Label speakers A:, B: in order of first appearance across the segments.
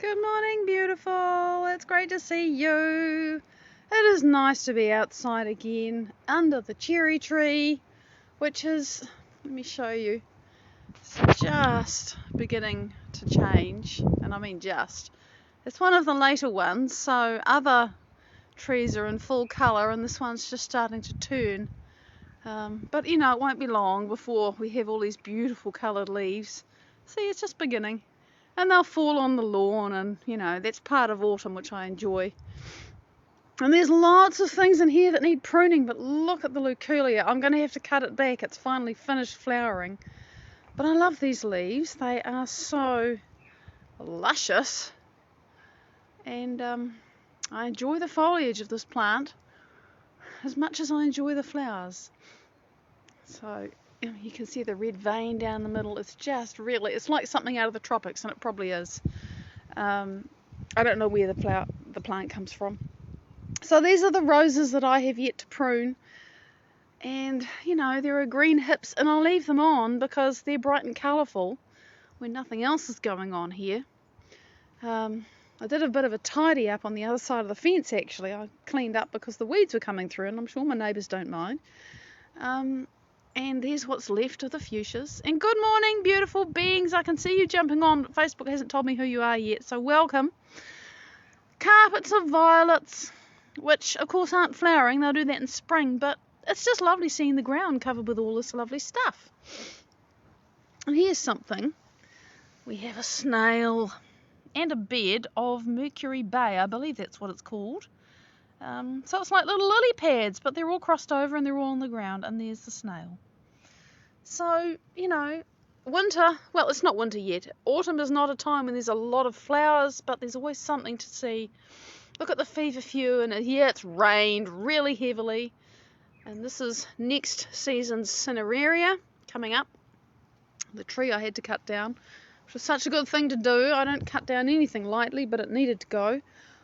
A: Good morning, beautiful. It's great to see you. It is nice to be outside again under the cherry tree, which is, let me show you, it's just beginning to change. And I mean just. It's one of the later ones, so other trees are in full colour and this one's just starting to turn. But you know, it won't be long before we have all these beautiful coloured leaves. See, it's just beginning. And they'll fall on the lawn, and you know, that's part of autumn, which I enjoy. And there's lots of things in here that need pruning, but look at the leucalia. I'm going to have to cut it back. It's finally finished flowering. But I love these leaves. They are so luscious. And I enjoy the foliage of this plant as much as I enjoy the flowers. So you can see the red vein down the middle. It's just really, it's like something out of the tropics, and it probably is. I don't know where the plant comes from. So these are the roses that I have yet to prune. And, you know, there are green hips, and I'll leave them on because they're bright and colourful when nothing else is going on here. I did a bit of a tidy up on the other side of the fence, actually. I cleaned up because the weeds were coming through, and I'm sure my neighbours don't mind. And there's what's left of the fuchsias. And good morning, beautiful beings. I can see you jumping on. Facebook hasn't told me who you are yet, so welcome. Carpets of violets, which of course aren't flowering. They'll do that in spring, but it's just lovely seeing the ground covered with all this lovely stuff. And here's something. We have a snail and a bed of Mercury Bay. I believe that's what it's called. So it's like little lily pads, but they're all crossed over and they're all on the ground, and there's the snail. So, you know, winter, well, it's not winter yet. Autumn is not a time when there's a lot of flowers, but there's always something to see. Look at the feverfew, and here it's rained really heavily. And this is next season's cineraria coming up. The tree I had to cut down, which was such a good thing to do. I don't cut down anything lightly, but it needed to go.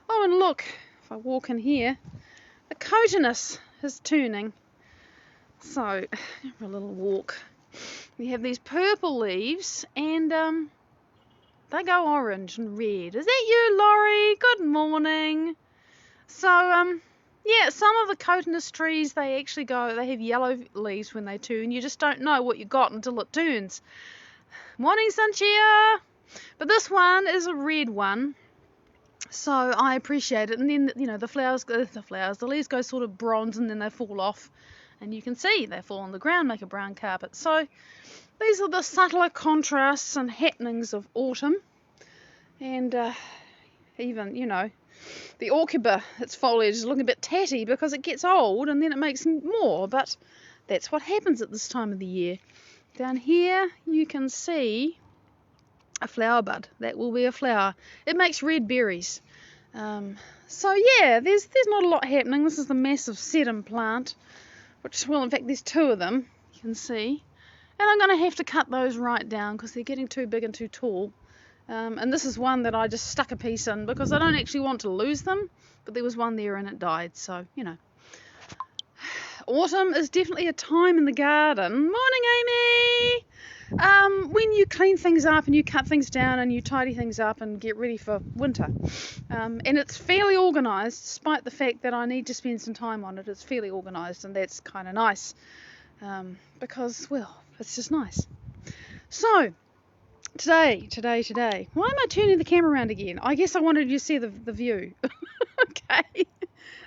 A: Oh, and look. If I walk in here, the cotinus is turning. So, have a little walk. We have these purple leaves, and they go orange and red. Is that you, Laurie? Good morning. So, yeah, some of the cotinus trees, they have yellow leaves when they turn. You just don't know what you got until it turns. Morning, Sanchia. this is a red one, so I appreciate it. And then, you know, the leaves go sort of bronze and then they fall off, and you can see they fall on the ground, make a brown carpet. So these are the subtler contrasts and happenings of autumn. And even, you know, the orchid, its foliage is looking a bit tatty because it gets old and then it makes more, but that's what happens at this time of the year. Down here you can see a flower bud. That will be a flower. It makes red berries. So yeah, there's not a lot happening. This is the massive sedum plant, which, well, in fact there's two of them, you can see. And I'm going to have to cut those right down because they're getting too big and too tall. And this is one that I just stuck a piece in because I don't actually want to lose them, but there was one there and it died, so, you know. Autumn is definitely a time in the garden. Morning, Amy! When you clean things up and you cut things down and you tidy things up and get ready for winter. And it's fairly organised, despite the fact that I need to spend some time on it. It's fairly organised, and that's kind of nice. Because, well, it's just nice. So, today, why am I turning the camera around again? I guess I wanted you to see the view. Okay.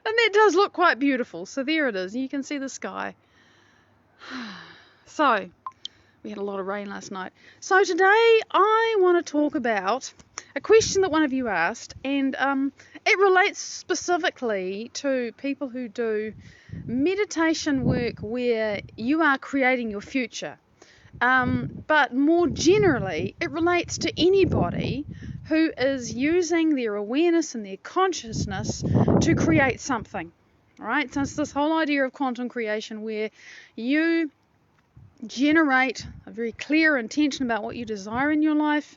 A: And that does look quite beautiful. So there it is. You can see the sky. So, we had a lot of rain last night. So today I want to talk about a question that one of you asked, and it relates specifically to people who do meditation work where you are creating your future. But more generally, it relates to anybody who is using their awareness and their consciousness to create something. All right? So it's this whole idea of quantum creation where you generate a very clear intention about what you desire in your life,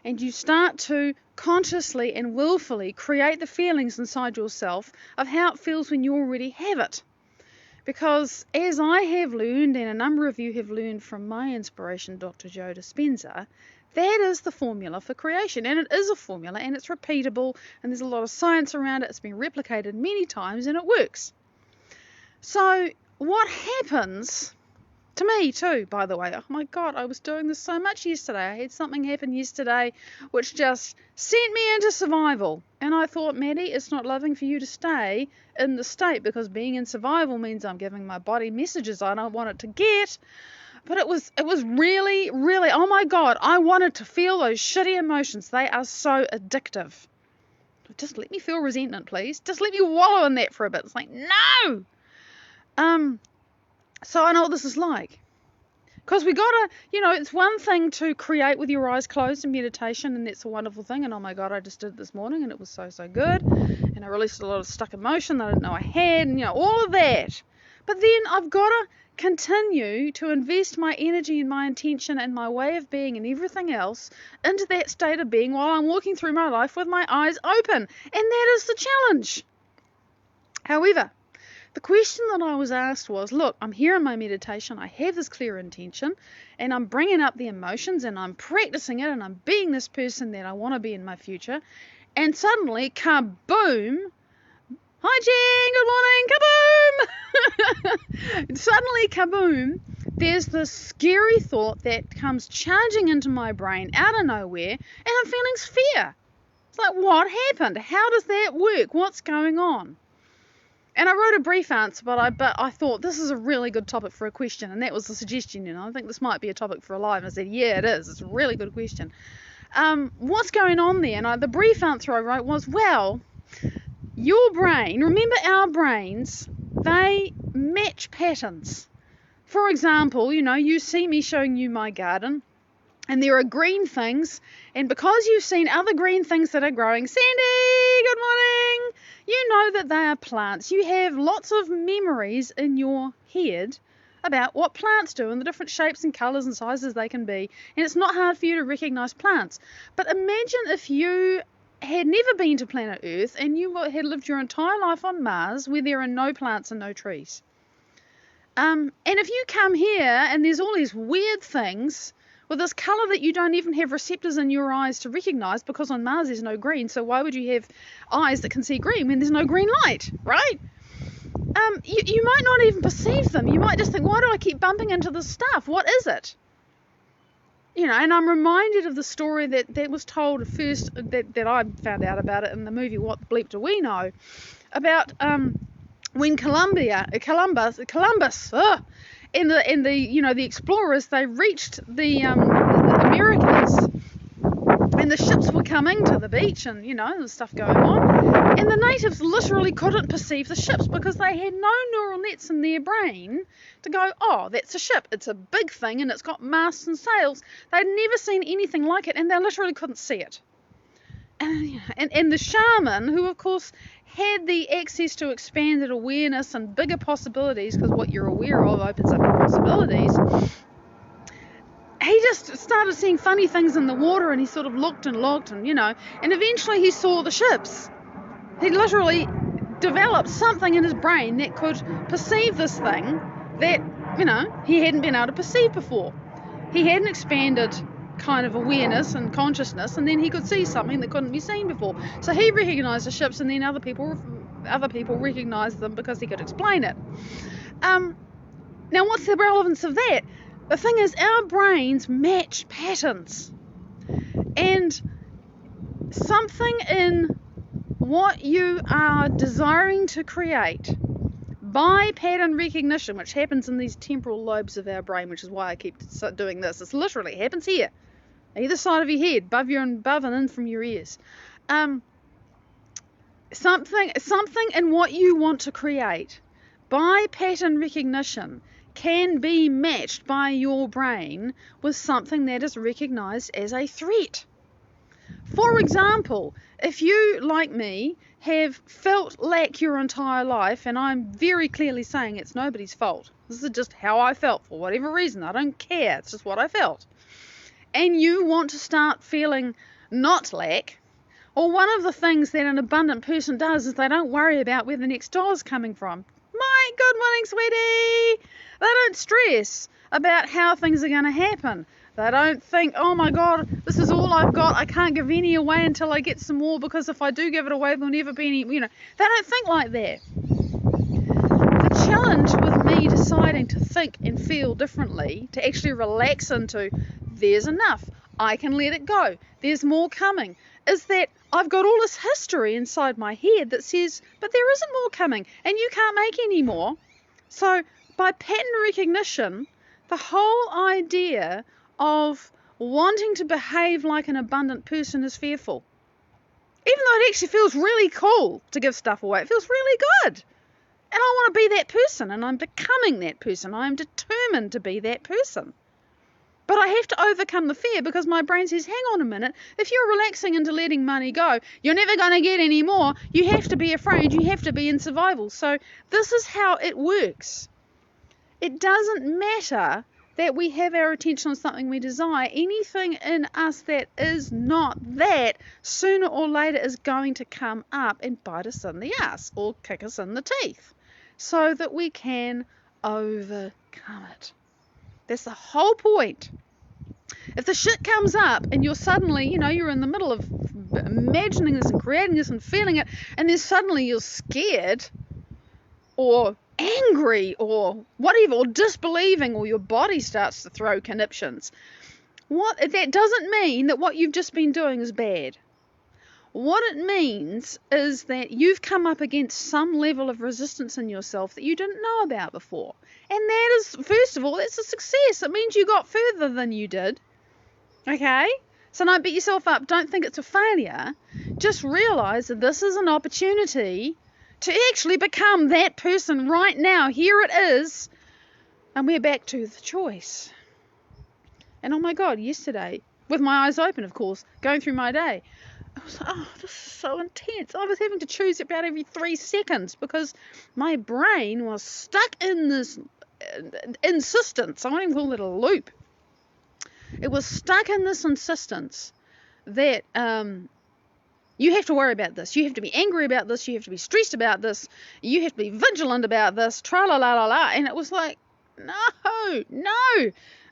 A: and you start to consciously and willfully create the feelings inside yourself of how it feels when you already have it. Because as I have learned, and a number of you have learned from my inspiration, Dr. Joe Dispenza, That is the formula for creation, and it is a formula, and it's repeatable, and there's a lot of science around it. It's been replicated many times, and it works. So what happens to me too, by the way, oh my God, I was doing this so much yesterday. I had something happen yesterday which just sent me into survival, and I thought, Maddie, it's not loving for you to stay in the state, because being in survival means I'm giving my body messages I don't want it to get. But it was really, really, oh my God, I wanted to feel those shitty emotions. They are so addictive. Just let me feel resentment, please. Just let me wallow in that for a bit. It's like, no! So I know what this is like. Because we gotta, it's one thing to create with your eyes closed in meditation, and that's a wonderful thing. And oh my God, I just did it this morning, and it was so, so good. And I released a lot of stuck emotion that I didn't know I had, and all of that. But then I've got to continue to invest my energy and my intention and my way of being and everything else into that state of being while I'm walking through my life with my eyes open. And that is the challenge. However, the question that I was asked was, look, I'm here in my meditation, I have this clear intention, and I'm bringing up the emotions, and I'm practicing it, and I'm being this person that I want to be in my future. And suddenly, kaboom! Hi Jen, good morning, kaboom! Suddenly, kaboom, there's this scary thought that comes charging into my brain out of nowhere, and I'm feeling fear. It's like, what happened? How does that work? What's going on? And I wrote a brief answer, but I thought this is a really good topic for a question, and that was the suggestion, I think this might be a topic for a live. And I said, yeah, it is. It's a really good question. What's going on there? And the brief answer I wrote was, well, your brain, remember our brains, they match patterns. For example, you see me showing you my garden, and there are green things, and because you've seen other green things that are growing, Sandy, good morning, you know that they are plants. You have lots of memories in your head about what plants do and the different shapes and colours and sizes they can be, and it's not hard for you to recognise plants. But imagine if you had never been to planet Earth and you had lived your entire life on Mars, where there are no plants and no trees. And if you come here and there's all these weird things with this colour that you don't even have receptors in your eyes to recognise, because on Mars there's no green, so why would you have eyes that can see green when there's no green light, right? You might not even perceive them. You might just think, why do I keep bumping into this stuff? What is it? And I'm reminded of the story that was told first, that I found out about it in the movie What the Bleep Do We Know, about when Columbus, and the explorers, they reached the Americas, and the ships were coming to the beach, and there's stuff going on, and the natives literally couldn't perceive the ships because they had no neural nets in their brain to go, oh, that's a ship, it's a big thing, and it's got masts and sails. They'd never seen anything like it, and they literally couldn't see it. And the shaman, who of course had the access to expanded awareness and bigger possibilities, because what you're aware of opens up your possibilities, he just started seeing funny things in the water, and he sort of looked, and eventually he saw the ships. He literally developed something in his brain that could perceive this thing that, he hadn't been able to perceive before. He had an expanded kind of awareness and consciousness, and then he could see something that couldn't be seen before. So he recognised the ships, and then other people recognised them because he could explain it. Now, what's the relevance of that? The thing is, our brains match patterns, and something in what you are desiring to create by pattern recognition, which happens in these temporal lobes of our brain, which is why I keep doing this. It literally happens here, either side of your head, above and in from your ears. Something in what you want to create by pattern recognition can be matched by your brain with something that is recognised as a threat. For example, if you, like me, have felt lack your entire life, and I'm very clearly saying it's nobody's fault. This is just how I felt for whatever reason. I don't care. It's just what I felt. And you want to start feeling not lack, or one of the things that an abundant person does is they don't worry about where the next dollar's coming from. My good morning, sweetie. They don't stress about how things are going to happen. They don't think, oh my God, this is all I've got. I can't give any away until I get some more, because if I do give it away, there'll never be any, They don't think like that. The challenge with me deciding to think and feel differently, to actually relax into, there's enough, I can let it go, there's more coming, is that I've got all this history inside my head that says, but there isn't more coming, and you can't make any more. So by pattern recognition, the whole idea of wanting to behave like an abundant person is fearful. Even though it actually feels really cool to give stuff away, it feels really good. And I want to be that person, and I'm becoming that person. I am determined to be that person. But I have to overcome the fear, because my brain says, hang on a minute, if you're relaxing into letting money go, you're never going to get any more. You have to be afraid. You have to be in survival. So this is how it works. It doesn't matter that we have our attention on something we desire. Anything in us that is not that, sooner or later is going to come up and bite us in the ass or kick us in the teeth, so that we can overcome it. That's the whole point. If the shit comes up and you're suddenly, you're in the middle of imagining this and creating this and feeling it, and then suddenly you're scared or angry or whatever, or disbelieving, or your body starts to throw conniptions, that doesn't mean that what you've just been doing is bad. What it means is that you've come up against some level of resistance in yourself that you didn't know about before. And that is, first of all, that's a success. It means you got further than you did. Okay? So don't beat yourself up. Don't think it's a failure. Just realize that this is an opportunity to actually become that person right now. Here it is. And we're back to the choice. And oh my God, yesterday, with my eyes open, of course, going through my day, I was like, oh, this is so intense. I was having to choose about every 3 seconds, because my brain was stuck in this insistence. I won't even call it a loop. It was stuck in this insistence that you have to worry about this. You have to be angry about this. You have to be stressed about this. You have to be vigilant about this. Tra-la-la-la-la. And it was like, no.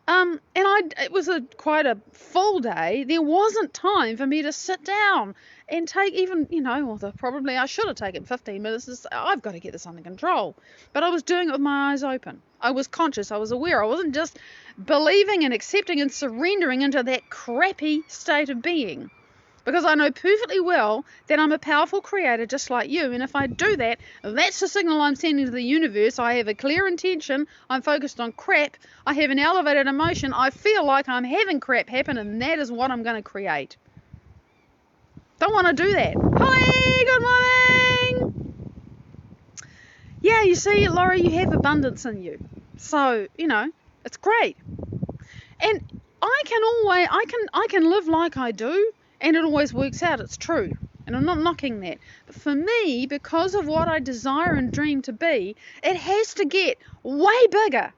A: It was quite a full day. There wasn't time for me to sit down and take even, probably I should have taken 15 minutes. I've got to get this under control. But I was doing it with my eyes open. I was conscious. I was aware. I wasn't just believing and accepting and surrendering into that crappy state of being. Because I know perfectly well that I'm a powerful creator just like you. And if I do that, that's the signal I'm sending to the universe. I have a clear intention. I'm focused on crap. I have an elevated emotion. I feel like I'm having crap happen, and that is what I'm going to create. Don't want to do that. Hi, good morning. Yeah, you see, Laurie, you have abundance in you. So, it's great. And I can live like I do. And it always works out, it's true. And I'm not knocking that. But for me, because of what I desire and dream to be, it has to get way bigger.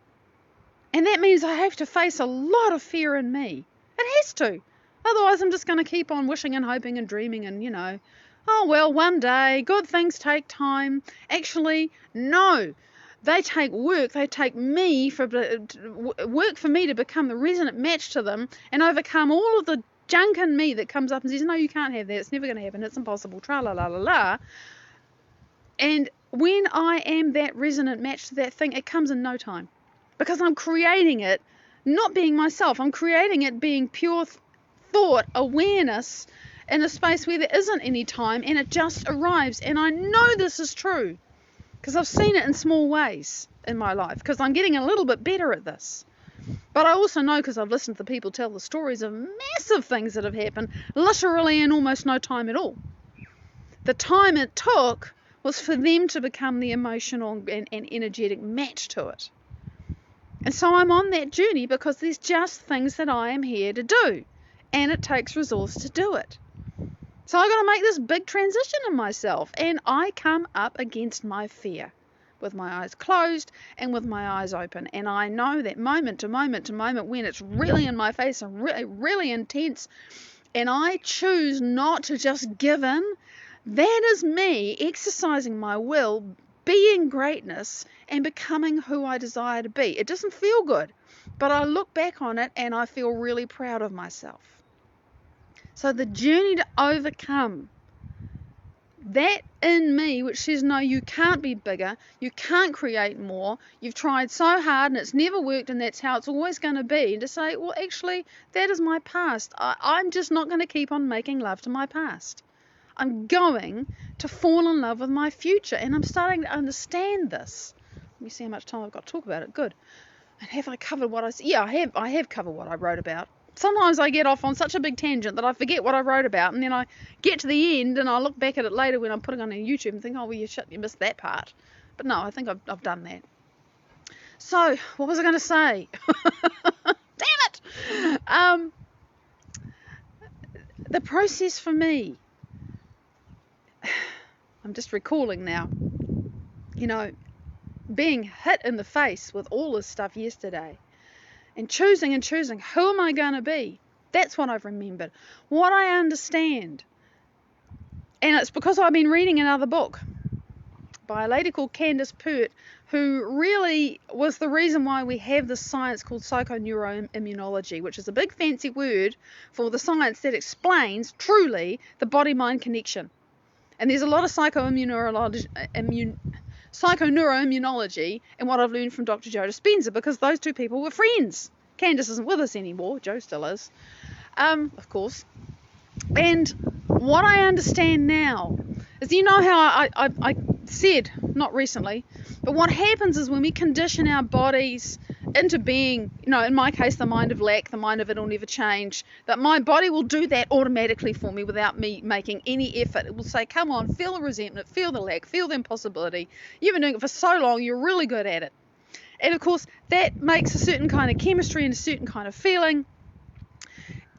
A: And that means I have to face a lot of fear in me. It has to. Otherwise, I'm just going to keep on wishing and hoping and dreaming and, oh, well, one day, good things take time. Actually, no. They take work. They take work for me to become the resonant match to them and overcome all of the junk in me that comes up and says, no, you can't have that, it's never going to happen, it's impossible, tra-la-la-la-la. And when I am that resonant match to that thing, it comes in no time. Because I'm creating it, not being myself, I'm creating it being pure thought, awareness, in a space where there isn't any time, and it just arrives. And I know this is true, because I've seen it in small ways in my life, because I'm getting a little bit better at this. But I also know, because I've listened to people tell the stories of massive things that have happened, literally in almost no time at all. The time it took was for them to become the emotional and energetic match to it. And so I'm on that journey because there's just things that I am here to do. And it takes resource to do it. So I've got to make this big transition in myself. And I come up against my fear, with my eyes closed and with my eyes open. And I know that moment to moment to moment, when it's really in my face and really, really intense, and I choose not to just give in, that is me exercising my will, being greatness, and becoming who I desire to be. It doesn't feel good, But I look back on it and I feel really proud of myself. So the journey to overcome that in me, which says, no, you can't be bigger, you can't create more, you've tried so hard and it's never worked and that's how it's always going to be, and to say, well, actually, that is my past. I'm just not going to keep on making love to my past. I'm going to fall in love with my future, and I'm starting to understand this. Let me see how much time I've got to talk about it. Good. And have I covered what I said? Yeah, I have covered what I wrote about. Sometimes I get off on such a big tangent that I forget what I wrote about, and then I get to the end and I look back at it later when I'm putting it on YouTube and think, oh, well, you missed that part. But no, I think I've done that. So, what was I going to say? Damn it! The process for me, I'm just recalling now, being hit in the face with all this stuff yesterday. And choosing, who am I going to be? That's what I've remembered. What I understand. And it's because I've been reading another book by a lady called Candace Pert, who really was the reason why we have this science called psychoneuroimmunology, which is a big fancy word for the science that explains truly the body-mind connection. And there's a lot of psychoneuroimmunology and what I've learned from Dr. Joe Dispenza, because those two people were friends. Candace isn't with us anymore. Joe still is, of course. And what I understand now is, how I said, not recently, but what happens is when we condition our bodies into being, in my case, the mind of lack, the mind of it'll never change, that my body will do that automatically for me without me making any effort. It will say, come on, feel the resentment, feel the lack, feel the impossibility. You've been doing it for so long, you're really good at it. And of course, that makes a certain kind of chemistry and a certain kind of feeling.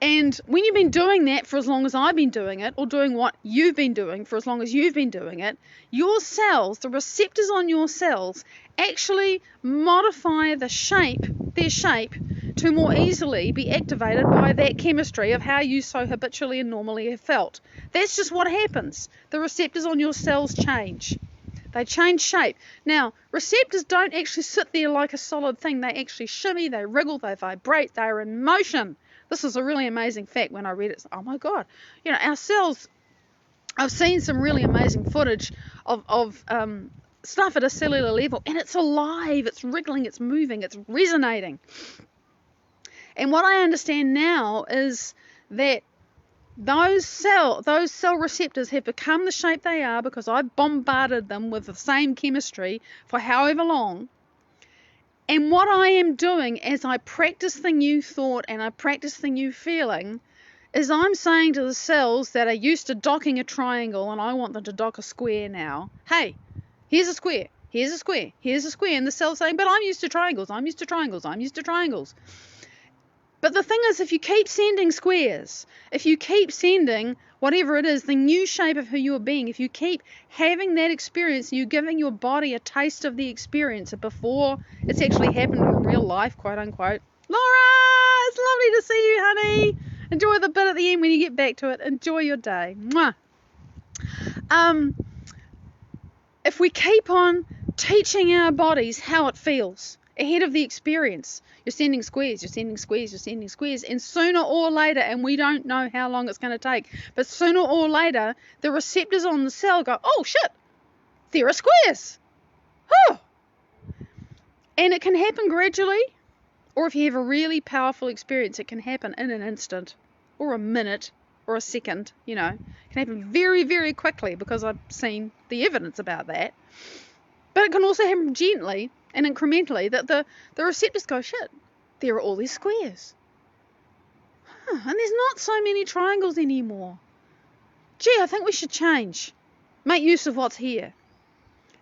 A: And when you've been doing that for as long as I've been doing it, or doing what you've been doing for as long as you've been doing it, your cells, the receptors on your cells, actually modify their shape to more easily be activated by that chemistry of how you so habitually and normally have felt. That's just what happens. The receptors on your cells change. They change shape. Now, receptors don't actually sit there like a solid thing. They actually shimmy, they wriggle, they vibrate, they're in motion. This is a really amazing fact. When I read it, oh my God, our cells, I've seen some really amazing footage of stuff at a cellular level, and it's alive, it's wriggling, it's moving, it's resonating. And what I understand now is that those cell receptors have become the shape they are because I've bombarded them with the same chemistry for however long. And what I am doing as I practice the new thought and I practice the new feeling is I'm saying to the cells that are used to docking a triangle, and I want them to dock a square now, hey, here's a square, here's a square, here's a square. And the cell's saying, but I'm used to triangles, I'm used to triangles, I'm used to triangles. But the thing is, if you keep sending squares, if you keep sending whatever it is, the new shape of who you're being, if you keep having that experience, you're giving your body a taste of the experience before it's actually happened in real life, quote unquote. Laura, it's lovely to see you, honey. Enjoy the bit at the end when you get back to it. Enjoy your day. Mwah. If we keep on teaching our bodies how it feels ahead of the experience, you're sending squares, you're sending squares, you're sending squares, and sooner or later, and we don't know how long it's going to take, but sooner or later, the receptors on the cell go, oh shit, there are squares. Oh. And it can happen gradually, or if you have a really powerful experience, it can happen in an instant, or a minute, or a second, It can happen very, very quickly because I've seen the evidence about that. But it can also happen gently and incrementally, that the receptors go, shit, there are all these squares. And there's not so many triangles anymore. Gee, I think we should change. Make use of what's here.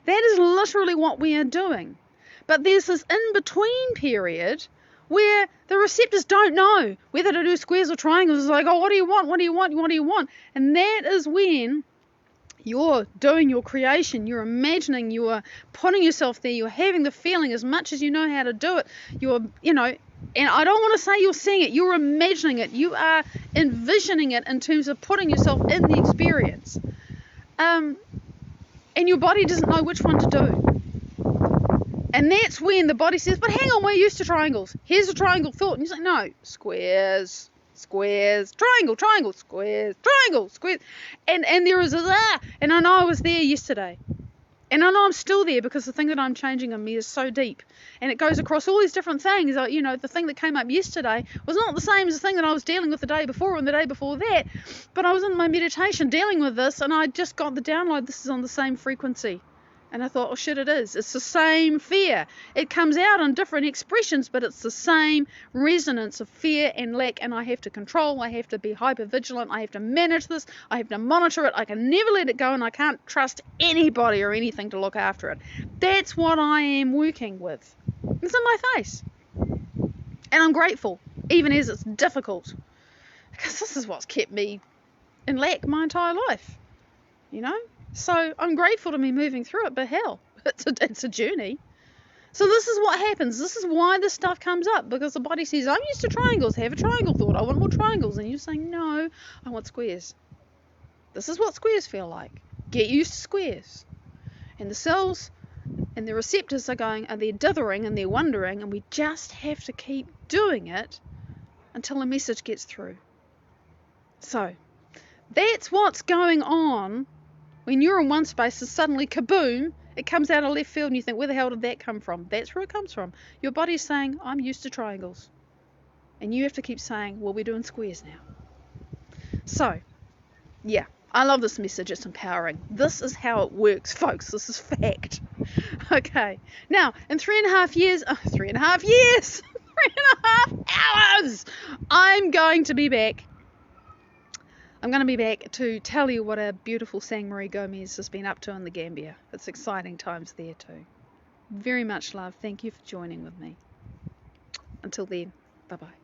A: That is literally what we are doing. But there's this in-between period where the receptors don't know whether to do squares or triangles. It's like, oh, what do you want? What do you want? What do you want? And that is when you're doing your creation, you're imagining, you are putting yourself there, you're having the feeling as much as you know how to do it. You're, and I don't want to say you're seeing it, you're imagining it, you are envisioning it in terms of putting yourself in the experience. And your body doesn't know which one to do. And that's when the body says, but hang on, we're used to triangles. Here's a triangle thought. And you're like, no, squares, squares, triangle, triangle, squares, triangle, squares. And there is a and I know I was there yesterday. And I know I'm still there because the thing that I'm changing in me is so deep. And it goes across all these different things. You know, the thing that came up yesterday was not the same as the thing that I was dealing with the day before and the day before that. But I was in my meditation dealing with this, and I just got the download, this is on the same frequency. And I thought, oh shit, it is. It's the same fear. It comes out in different expressions, but it's the same resonance of fear and lack. And I have to control. I have to be hyper vigilant. I have to manage this. I have to monitor it. I can never let it go, and I can't trust anybody or anything to look after it. That's what I am working with. It's in my face. And I'm grateful, even as it's difficult. Because this is what's kept me in lack my entire life. You know? So I'm grateful to be moving through it, but hell, it's a journey. So this is what happens. This is why this stuff comes up, because the body says, I'm used to triangles. Have a triangle thought. I want more triangles. And you're saying, no, I want squares. This is what squares feel like. Get used to squares. And the cells and the receptors are they're dithering and they're wondering, and we just have to keep doing it until a message gets through. So that's what's going on. When you're in one space and suddenly, kaboom, it comes out of left field and you think, where the hell did that come from? That's where it comes from. Your body's saying, I'm used to triangles. And you have to keep saying, well, we're doing squares now. So, yeah, I love this message. It's empowering. This is how it works, folks. This is fact. Okay. Now, in 3.5 years, 3.5 years, 3.5 hours, I'm going to be back. I'm going to be back to tell you what a beautiful Sang Marie Gomez has been up to in the Gambia. It's exciting times there too. Very much love. Thank you for joining with me. Until then, bye-bye.